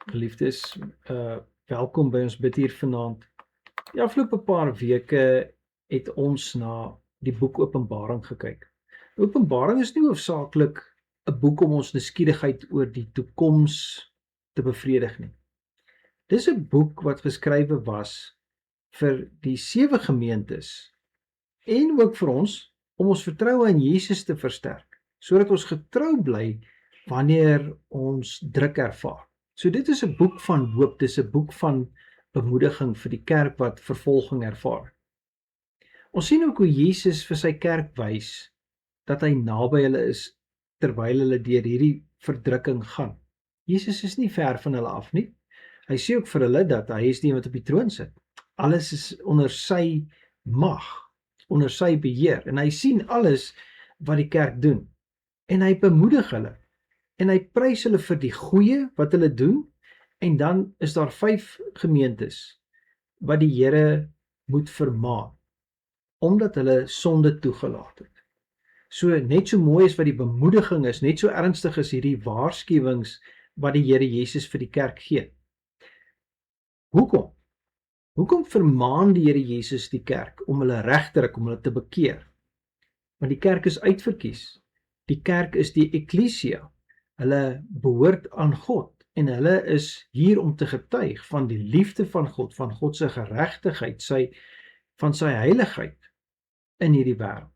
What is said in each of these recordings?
Geliefdes, welkom by ons bid hier vanaand. Die afgelope paar weke het ons na die boek Openbaring gekyk. Openbaring is nie hoofsaaklik 'n boek om ons nuuskierigheid oor die toekoms te bevredig nie. Dis 'n boek wat geskrywe was vir die 7 gemeentes en ook vir ons om ons vertroue in Jesus te versterk, sodat ons getrou bly wanneer ons druk ervaar. So dit is 'n boek van hoop, dis 'n boek van bemoediging vir die kerk wat vervolging ervaar. Ons sien ook hoe Jesus vir sy kerk wys dat hy naby hulle is terwyl hulle deur hierdie verdrukking gaan. Jesus is nie ver van hulle af nie. Hy sê ook vir hulle dat hy is die een wat op die troon sit. Alles is onder sy mag, onder sy beheer en hy sien alles wat die kerk doen. En hy bemoedig hulle. En hy prys hulle vir die goeie wat hulle doen, en dan is daar 5 gemeentes wat die Here moet vermaan, omdat hulle sonde toegelaat het. So net so mooi as wat die bemoediging is, net so ernstig is hierdie waarskuwings wat die Here Jesus vir die kerk gee. Hoekom? Hoekom vermaan die Here Jesus die kerk om hulle reg te ruk, om hulle te bekeer? Want die kerk is uitverkies. Die kerk is die eklesia. Hulle behoort aan God en hulle is hier om te getuig van die liefde van God se geregtigheid, van sy heiligheid in hierdie wêreld.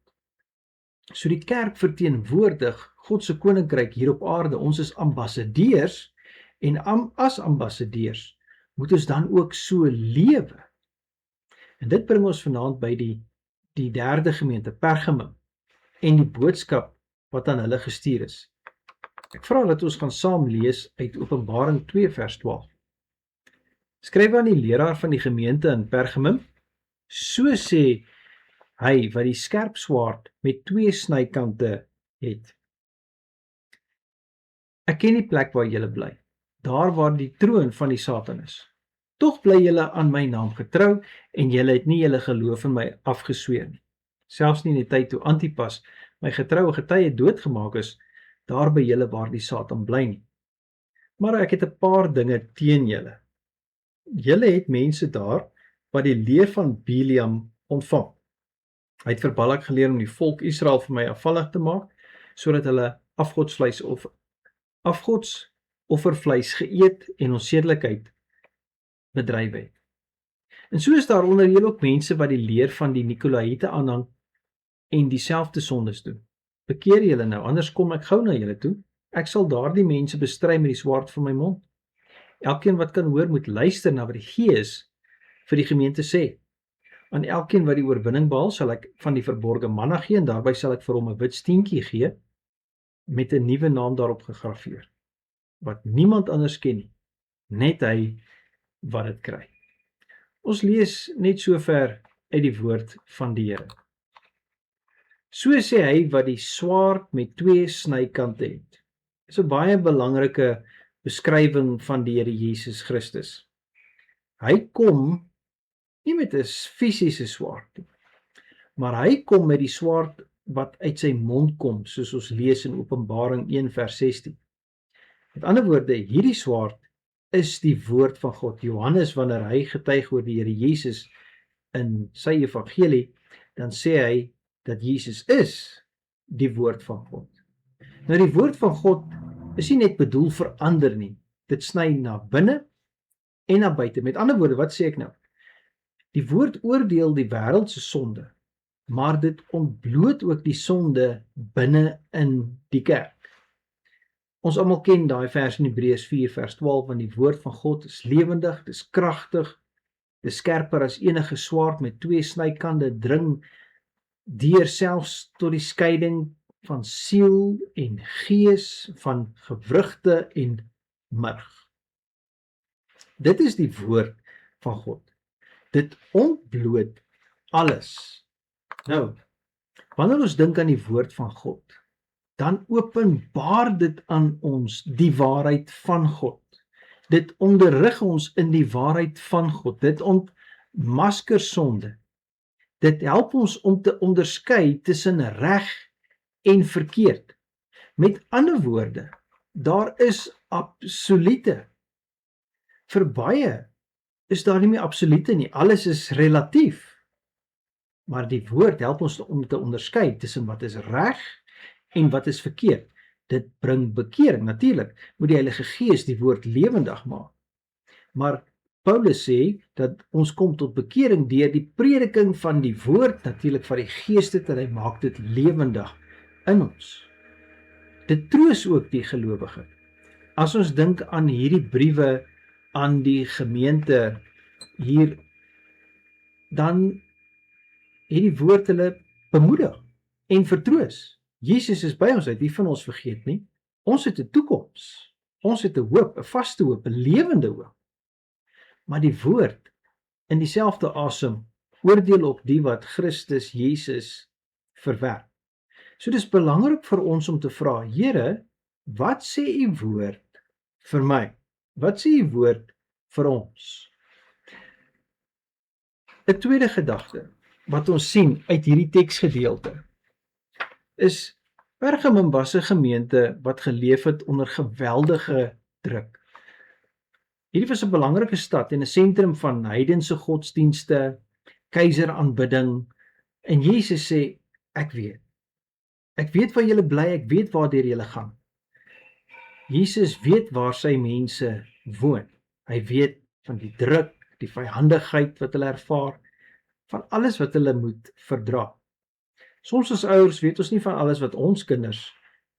So die kerk verteenwoordig God se koninkryk hier op aarde. Ons is ambassadeurs en as ambassadeurs moet ons dan ook so lewe. En dit bring ons vanaand by die 3de gemeente, Pergamum, en die boodskap wat aan hulle gestuur is. Ek vra dat ons gaan saam lees uit Openbaring 2 vers 12. Skryf aan die leraar van die gemeente in Pergamum, so sê hy wat die skerp swaard met 2 snykante het. Ek ken die plek waar julle bly, daar waar die troon van die Satan is. Tog bly julle aan my naam getrou en julle het nie julle geloof in my afgesweer nie. Selfs nie in die tyd toe Antipas, my getroue getuie, doodgemaak is, daar by julle waar die Satan bly nie. Maar ek het 'n paar dinge teen julle. Julle het mense daar wat die leer van Biliam ontvang. Hy het vir Balak geleer om die volk Israel vir my afvallig te maak, sodat hulle afgodsoffervleis geëet en onsedelikheid bedryf het. En so is daar onder julle ook mense wat die leer van die Nikolaïte aanhang en dieselfde sondes doen. Bekeer julle nou, anders kom ek gou na julle toe. Ek sal daardie mense bestry met die swaard van my mond. Elkeen wat kan hoor, moet luister na wat die Gees vir die gemeente sê. Aan elkeen wat die oorwinning behaal, sal ek van die verborgde manna gee, en daarby sal ek vir hom 'n wit steentjie gee, met 'n nuwe naam daarop gegraveer, wat niemand anders ken nie, net hy wat dit kry. Ons lees net so ver uit die woord van die Here. So sê hy wat die swaard met 2 snykante het. Dit is 'n baie belangrike beskrywing van die Here Jesus Christus. Hy kom nie met 'n fisiese swaard nie, maar hy kom met die swaard wat uit sy mond kom, soos ons lees in Openbaring 1 vers 16. Met ander woorde, hierdie swaard is die woord van God. Johannes, wanneer hy getuig oor die Here Jesus in sy evangelie, dan sê hy dat Jesus is die woord van God. Nou die woord van God is nie net bedoel vir ander nie. Dit sny na binne en na buite. Met ander woorde, wat sê ek nou? Die woord oordeel die wêreld se sonde, maar dit ontbloot ook die sonde binne in die kerk. Ons almal ken daai vers in Hebreërs 4 vers 12, want die woord van God is lewendig, dis kragtig, dis skerper as enige swaard met 2 snykante, dring deur selfs tot die skeiding van siel en gees, van gewrigte en murg. Dit is die woord van God. Dit ontbloot alles. Nou, wanneer ons dink aan die woord van God, dan openbaar dit aan ons die waarheid van God. Dit onderrig ons in die waarheid van God. Dit ontmasker sonde. Dit help ons om te onderskei tussen reg en verkeerd. Met ander woorde, daar is absolute vir baie is daar nie meer absolute nie. Alles is relatief. Maar die woord help ons om te onderskei tussen wat is reg en wat is verkeerd. Dit bring bekering. Natuurlik moet die Heilige Gees die woord lewendig maak. Maar Paulus sê dat ons kom tot bekering deur die prediking van die woord, natuurlik van die Gees, dat hy maak dit lewendig in ons. Dit troos ook die gelowige. As ons dink aan hierdie briewe aan die gemeente hier, dan het die woord hulle bemoedig en vertroos. Jesus is by ons, hy het nie van ons vergeet nie. Ons het 'n toekoms. Ons het 'n hoop, 'n vaste hoop, 'n lewende hoop. Maar die woord in dieselfde asem oordeel op die wat Christus Jesus verwerp. So dis belangrik vir ons om te vra, Here, wat sê u woord vir my? Wat sê u woord vir ons? 'n tweede gedagte wat ons sien uit hierdie teksgedeelte is Pergamum was 'n gemeente wat geleef het onder geweldige druk. Hierdie was 'n belangrike stad en 'n sentrum van heidense godsdienste, keiseraanbidding, en Jesus sê, ek weet waar julle bly, ek weet waardeur julle gaan. Jesus weet waar sy mense woon. Hy weet van die druk, die vyhandigheid wat hulle ervaar, van alles wat hulle moet verdra. Soms as ouers weet ons nie van alles wat ons kinders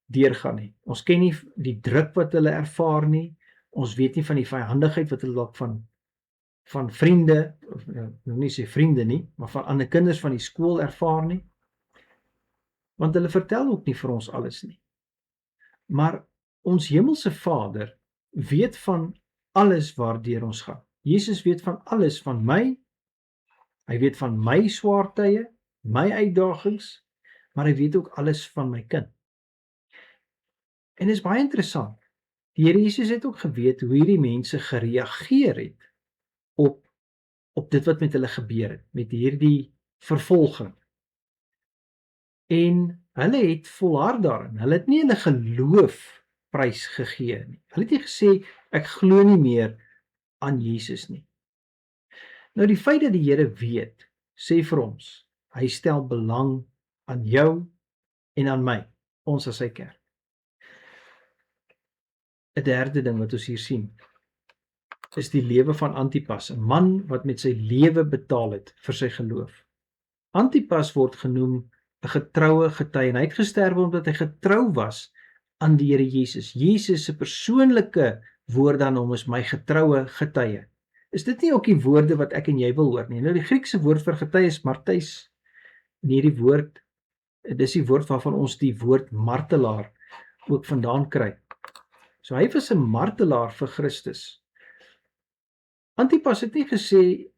deurgaan nie. Ons ken nie die druk wat hulle ervaar nie. Ons weet nie van die vyhandigheid wat hulle dalk van vriende, of nou nie sê vriende nie, maar van ander kinders van die skool ervaar nie. Want hulle vertel ook nie vir ons alles nie. Maar ons hemelse Vader weet van alles waardeur ons gaan. Jesus weet van alles van my. Hy weet van my swaar tye, my uitdagings, maar hy weet ook alles van my kind. En dit is baie interessant. Die Here Jesus het ook geweet hoe hierdie mense gereageer het op dit wat met hulle gebeur het, met hierdie vervolging. En hulle het volhard daarin. Hulle het nie hulle geloof prys gegee nie. Hulle het nie gesê, ek glo nie meer aan Jesus nie. Nou die feit dat die Here weet, sê vir ons, hy stel belang aan jou en aan my, ons as sy kerk. 'n derde ding wat ons hier sien, is die lewe van Antipas, 'n man wat met sy lewe betaal het vir sy geloof. Antipas word genoem 'n getroue getuie, en hy het gesterf omdat hy getrou was aan die Here Jesus. Jesus se persoonlike woorde aan hom is my getroue getuie. Is dit nie ook die woorde wat ek en jy wil hoor nie? Nou die Griekse woord vir getuie is martys. En hierdie woord, dis die woord waarvan ons die woord martelaar ook vandaan kry. So hy was 'n martelaar vir Christus. Antipas het nie gesê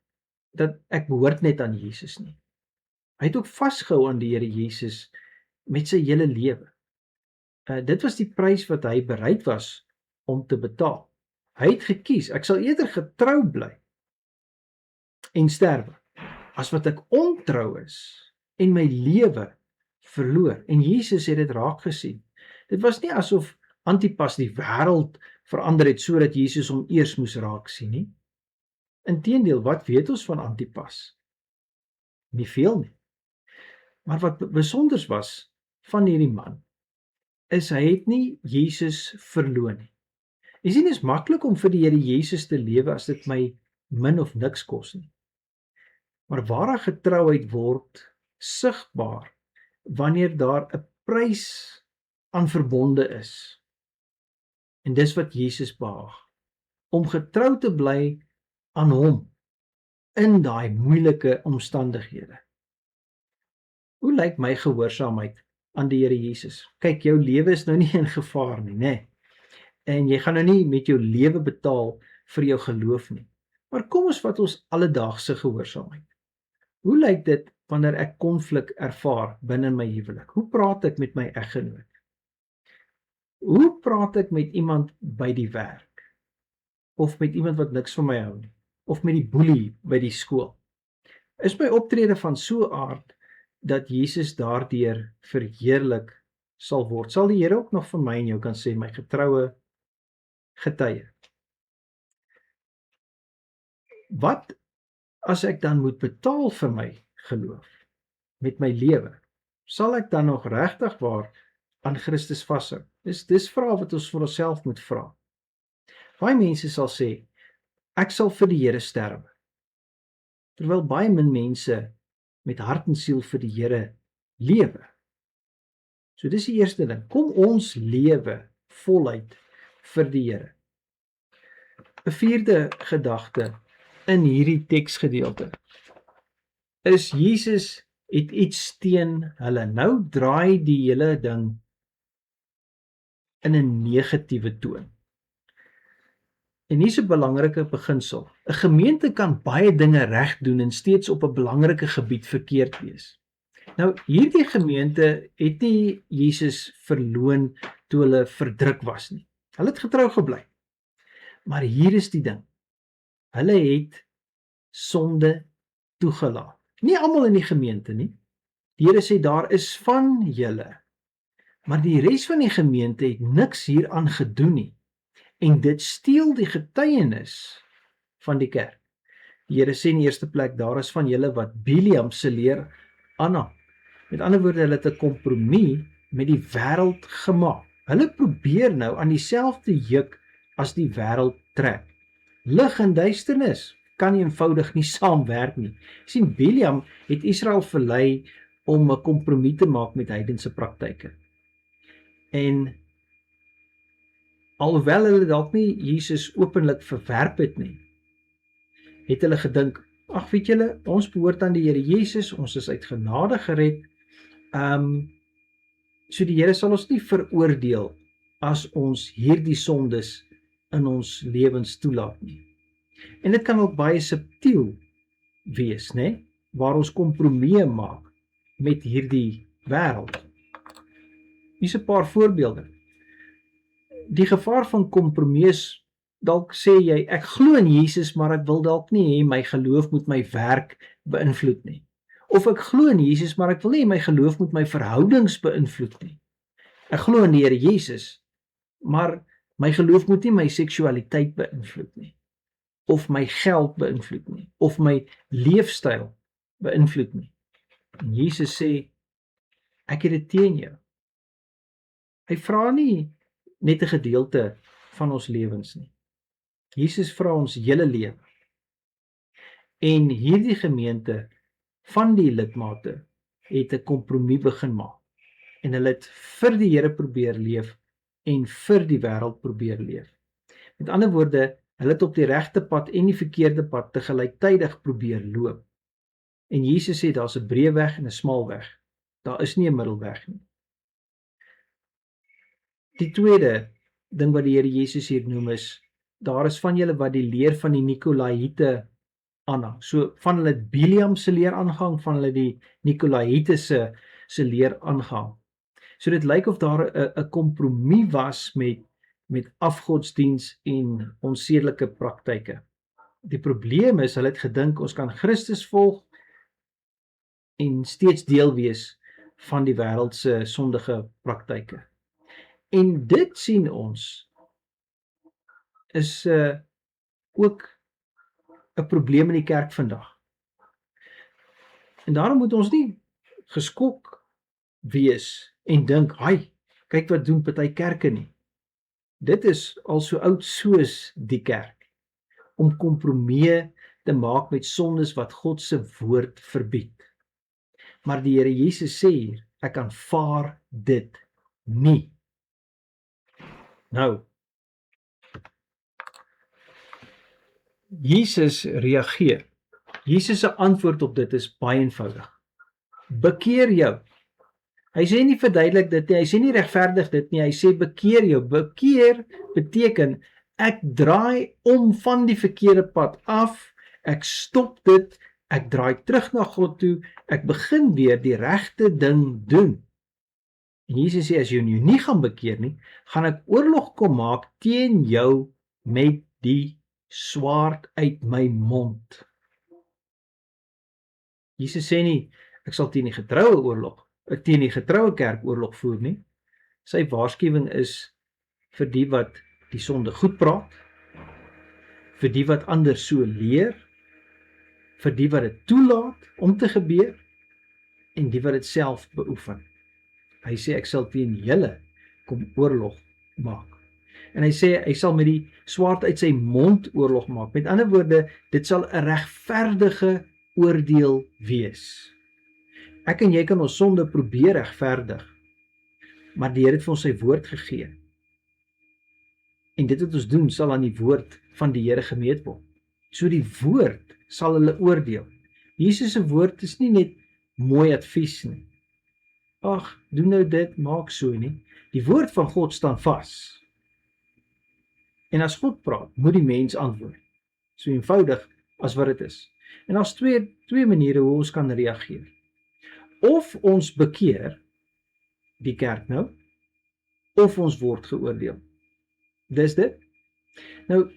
dat ek behoort net aan Jesus nie. Hy het ook vasgehou aan die Here Jesus met sy hele lewe. Dit was die prys wat hy bereid was om te betaal. Hy het gekies, ek sal eerder getrou bly en sterwe, as wat ek ontrou is en my lewe verloor. En Jesus het dit raak gesien. Dit was nie asof Antipas die wêreld verander het sodat Jesus hom eers moes raak sien nie. Inteendeel, wat weet ons van Antipas? Nie veel nie. Maar wat besonders was van hierdie man, is hy het nie Jesus verloon nie. Jy sien, dit is maklik om vir die Here Jesus te lewe as dit my min of niks kos nie. Maar ware getrouheid word sigbaar wanneer daar 'n prys aan verbonde is. En dis wat Jesus behaag, om getrou te bly aan hom in daai moeilike omstandighede. Hoe lyk my gehoorsaamheid aan die Here Jesus? Kyk, jou lewe is nou nie in gevaar nie, né? En jy gaan nou nie met jou lewe betaal vir jou geloof nie. Maar kom ons vat ons alledaagse gehoorsaamheid. Hoe lyk dit wanneer ek konflik ervaar binne my huwelik? Hoe praat ek met my eggenoot? Hoe praat ek met iemand by die werk? Of met iemand wat niks van my hou nie? Of met die boelie by die skool? Is my optrede van so 'n aard dat Jesus daardeur verheerlik sal word? Sal die Here ook nog vir my en jou kan sê, my getroue getuie? Wat as ek dan moet betaal vir my geloof met my lewe? Sal ek dan nog regtig waar aan Christus vashou? Dis vrae wat ons vir onsself moet vra. Baie mense sal sê, ek sal vir die Here sterwe. Terwyl baie min mense met hart en siel vir die Here lewe. So dis die eerste ding. Kom ons lewe voluit vir die Here. 'n Vierde gedagte in hierdie teksgedeelte is Jesus het iets teen hulle. Nou draai die hele ding in 'n negatiewe toon. En hier's 'n belangrike beginsel. 'n Gemeente kan baie dinge reg doen en steeds op 'n belangrike gebied verkeerd wees. Nou, hierdie gemeente het nie Jesus verloon toe hulle verdruk was nie. Hulle het getrou gebly. Maar hier is die ding. Hulle het sonde toegelaat. Nie almal in die gemeente nie. Die Here sê daar is van julle. Maar die res van die gemeente het niks hieraan gedoen nie. En dit steel die getuienis van die kerk. Die Here sê in die eerste plek, daar is van julle wat Biliam se leer aanhang. Met ander woorde, hulle het 'n kompromie met die wêreld gemaak. Hulle probeer nou aan dieselfde juk as die wêreld trek. Lig en duisternis kan eenvoudig nie saamwerk nie. Sien, Biliam het Israel verlei om 'n kompromie te maak met heidense praktyke. En alhoewel hulle dalk nie Jesus openlik verwerp het nie, het hulle gedink, ag weet julle, ons behoort aan die Here Jesus, ons is uit genade gered. So die Here sal ons nie veroordeel as ons hierdie sondes in ons lewens toelaat nie. En dit kan ook baie subtiel wees, né? Waar ons kompromieë maak met hierdie wêreld. Hier's 'n paar voorbeelde. Die gevaar van kompromieë, dalk sê jy, ek glo in Jesus, maar ek wil dalk nie hê my geloof moet my werk beïnvloed nie. Of ek glo in Jesus, maar ek wil nie my geloof moet my verhoudings beïnvloed nie. Ek glo in die Here Jesus, maar my geloof moet nie my seksualiteit beïnvloed nie. Of my geld beïnvloed nie. Of my leefstyl beïnvloed nie. En Jesus sê, ek het dit teen jou. Hy vra nie net 'n gedeelte van ons lewens nie. Jesus vra ons hele lewe. En hierdie gemeente van die lidmate het 'n kompromie begin maak. En hulle het vir die Here probeer leef en vir die wêreld probeer leef. Met ander woorde, hulle het op die regte pad en die verkeerde pad te gelyktydig probeer loop. En Jesus sê daar's 'n breë weg en 'n smal weg. Daar is nie 'n middelweg nie. Die tweede ding wat die Here Jesus hier noem is, daar is van julle wat die leer van die Nikolaïte aanhang. So van hulle het Biliam se leer aangang, van hulle die Nikolaïte se leer aangang. So dit lyk of daar 'n kompromie was met afgodsdiens en onsedelike praktyke. Die probleem is, hulle het gedink ons kan Christus volg en steeds deel wees van die wêreld se sondige praktyke. En dit sien ons is ook 'n probleem in die kerk vandag. En daarom moet ons nie geskok wees en dink, "Hai, kyk wat doen party kerke nie." Dit is al so oud soos die kerk, om kompromieë te maak met sondes wat God se woord verbied. Maar die Here Jesus sê hier, ek aanvaar dit nie. Nou, Jesus reageer. Jesus se antwoord op dit is baie eenvoudig. Bekeer jou. Hy sê nie verduidelik dit nie, hy sê nie regverdig dit nie, hy sê bekeer jou. Bekeer beteken ek draai om van die verkeerde pad af, ek stop dit, ek draai terug na God toe, ek begin weer die regte ding doen. En Jesus sê, as jy nie gaan bekeer nie, gaan ek oorlog kom maak teen jou met die swaard uit my mond. Jesus sê nie, ek sal teen die getroue kerk oorlog voer nie. Sy waarskuwing is vir die wat die sonde goed praat, vir die wat ander so leer, vir die wat dit toelaat om te gebeur, en die wat dit self beoefen. Hy sê, ek sal teen julle kom oorlog maak. En hy sê, hy sal met die swaard uit sy mond oorlog maak. Met ander woorde, dit sal 'n regverdige oordeel wees. Ek en jy kan ons sonde probeer regverdig, maar die Here het vir ons sy woord gegee. En dit wat ons doen, sal aan die woord van die Here gemeet word. So die woord sal hulle oordeel. Jesus se woord is nie net mooi advies nie. Ag, doen nou dit, maak so nie. Die woord van God staan vas. En as God praat, moet die mens antwoord. So eenvoudig as wat dit is. En daar's twee maniere hoe ons kan reageer. Of ons bekeer die kerk nou, of ons word geoordeel. Dis dit. Nou,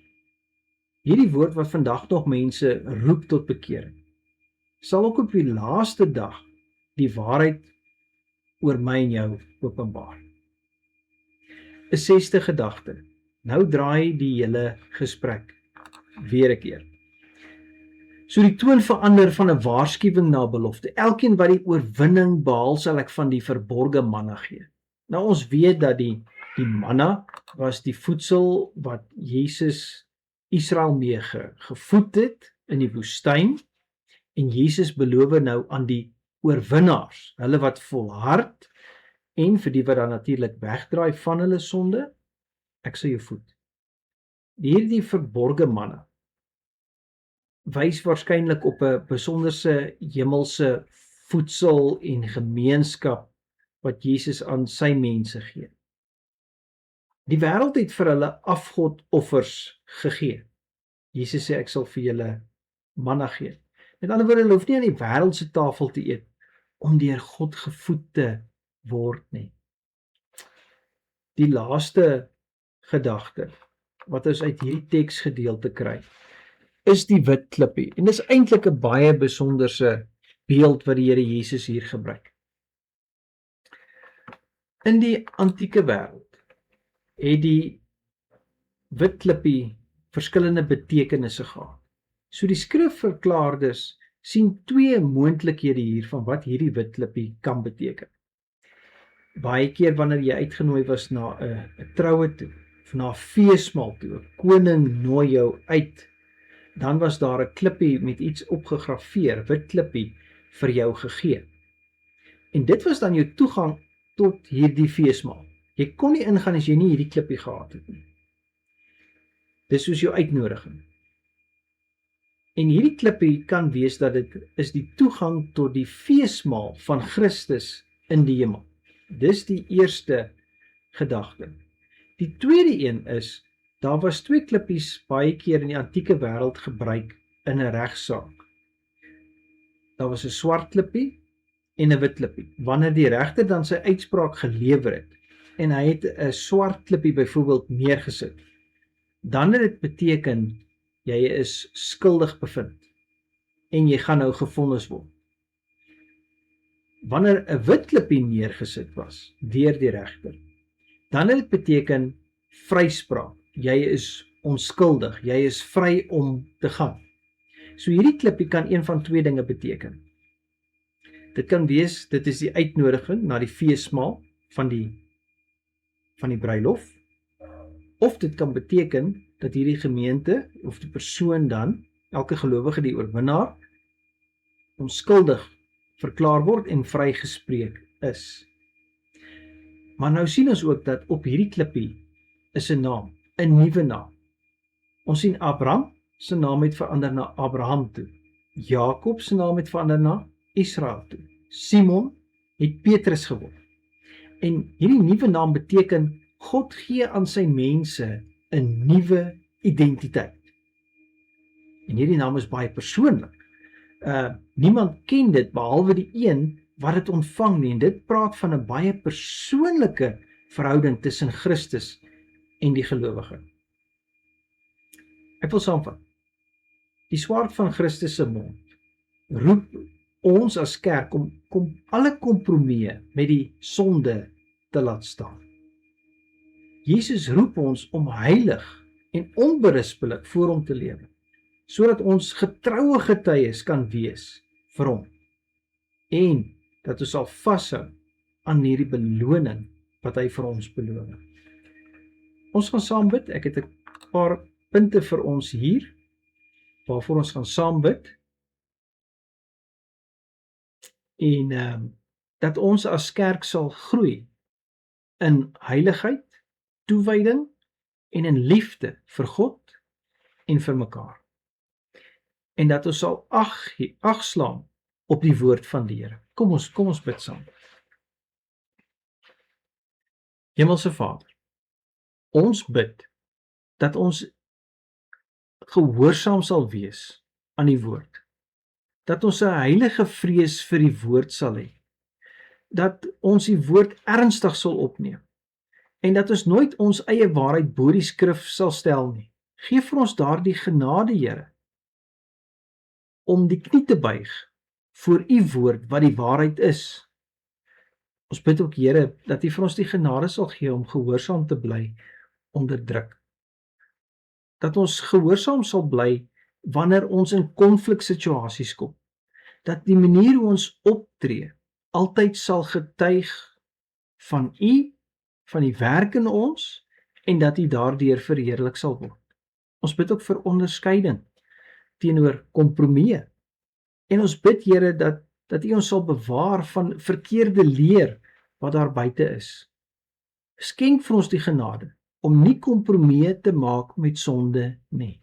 hierdie woord wat vandag nog mense roep tot bekering, sal ook op die laaste dag die waarheid oor my en jou openbaar. 'n 6de gedagte. Nou draai die hele gesprek weer 'n keer. So die toon verander van 'n waarskuwing na 'n belofte. Elkeen wat die oorwinning behaal, sal ek van die verborgde manna gee. Nou ons weet dat die manna was die voedsel wat Jesus Israel mee gevoed het in die woestyn, en Jesus beloof nou aan die oorwinnaars, hulle wat volhard, en vir die wat dan natuurlik wegdraai van hulle sonde, ek sal jou voed. Hierdie verborgde manna wys waarskynlik op 'n besonderse hemelse voedsel en gemeenskap wat Jesus aan sy mense gee. Die wêreld het vir hulle afgodoffers gegee. Jesus sê, ek sal vir julle manna gee. Met ander woorde, hulle hoef nie aan die wêreld se tafel te eet om deur God gevoed te word nie. Die laaste gedagte wat ons uit hierdie teksgedeelte kry, is die wit klippie. En dis eintlik 'n baie besonderse beeld wat die Here Jesus hier gebruik. In die antieke wêreld het die wit klippie verskillende betekenisse gehad. So die skrifverklaardes sien twee moontlikhede hier van wat hierdie wit klippie kan beteken. Baie keer wanneer jy uitgenooi was na 'n troue toe, of na 'n feesmaal toe, 'n koning nooi jou uit, dan was daar 'n klippie met iets opgegrafeer, wit klippie, vir jou gegee. En dit was dan jou toegang tot hierdie feesmaal. Jy kon nie ingaan as jy nie hierdie klippie gehad het nie. Dis soos jou uitnodiging. En hierdie klippie kan wees dat dit is die toegang tot die feesmaal van Christus in die hemel. Dis die eerste gedagte. Die tweede een is, daar was twee klippies baie keer in die antieke wêreld gebruik in 'n regsaak. Daar was 'n swart klippie en 'n wit klippie. Wanneer die regter dan sy uitspraak gelewer het en hy het 'n swart klippie byvoorbeeld neergesit, dan het dit beteken jy is skuldig bevind en jy gaan nou gevonnis word. Wanneer 'n wit klippie neergesit was deur die regter, dan het dit beteken vryspraak. Jy is onskuldig, jy is vry om te gaan. So hierdie klippie kan een van twee dinge beteken. Dit kan wees, dit is die uitnodiging na die feesmaal van die bruilof, of dit kan beteken dat hierdie gemeente, of die persoon dan, elke gelowige die oorwinnaar, onskuldig verklaar word en vrygespreek is. Maar nou sien ons ook dat op hierdie klippie is 'n naam, 'n nuwe naam. Ons sien Abraham se naam het verander na Abraham toe. Jakob se naam het verander na Israel toe. Simon het Petrus geword. En hierdie nuwe naam beteken God gee aan sy mense 'n nuwe identiteit. En hierdie naam is baie persoonlik. Niemand ken dit behalwe die een wat dit ontvang nie. En dit praat van 'n baie persoonlike verhouding tussen Christus en die gelowige. Ek wil saamvat. Die swaard van Christus se mond roep ons as kerk om alle kompromieë met die sonde te laat staan. Jesus roep ons om heilig en onberispelik voor hom te lewe. sodat ons getroue getuies kan wees vir hom en dat ons sal vashou aan hierdie beloning wat hy vir ons beloof. Ons gaan saam bid. Ek het 'n paar punte vir ons hier waarvoor ons gaan saam bid. En dat ons as kerk sal groei in heiligheid, toewyding en in liefde vir God en vir mekaar. En dat ons sal ag slaan op die woord van die Here. Kom ons bid saam. Hemelse Vader, ons bid dat ons gehoorsaam sal wees aan die woord. Dat ons 'n heilige vrees vir die woord sal hê. Dat ons die woord ernstig sal opneem. En dat ons nooit ons eie waarheid bo die skrif sal stel nie. Geef vir ons daardie genade, Here, om die knie te buig voor u woord wat die waarheid is. Ons bid ook, Here, dat u vir ons die genade sal gee om gehoorsaam te bly onder druk. Dat ons gehoorsaam sal bly wanneer ons in konfliksituasies kom. Dat die manier hoe ons optree altyd sal getuig van u, van die werk in ons en dat u daardeur verheerlik sal word. Ons bid ook vir onderskeiding teenoor kompromieë. En ons bid, Here, dat u ons sal bewaar van verkeerde leer wat daar buite is. Skenk vir ons die genade om nie kompromieë te maak met sonde nie.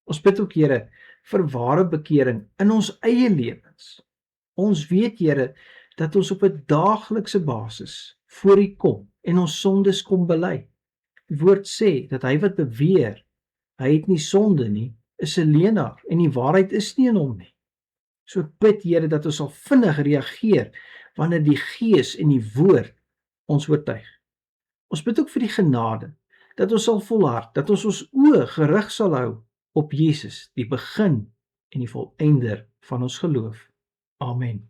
Ons bid ook, Here, vir ware bekering in ons eie lewens. Ons weet, Here, dat ons op 'n daaglikse basis voor u kom en ons sondes kom bely. Die woord sê dat hy wat beweer hy het nie sonde nie, is 'n leienaar en die waarheid is nie in hom nie. So ek bid, Here, dat ons sal vinnig reageer wanneer die Gees en die woord ons oortuig. Ons bid ook vir die genade dat ons sal volhard, dat ons oë gerig sal hou op Jesus, die begin en die volëinder van ons geloof. Amen.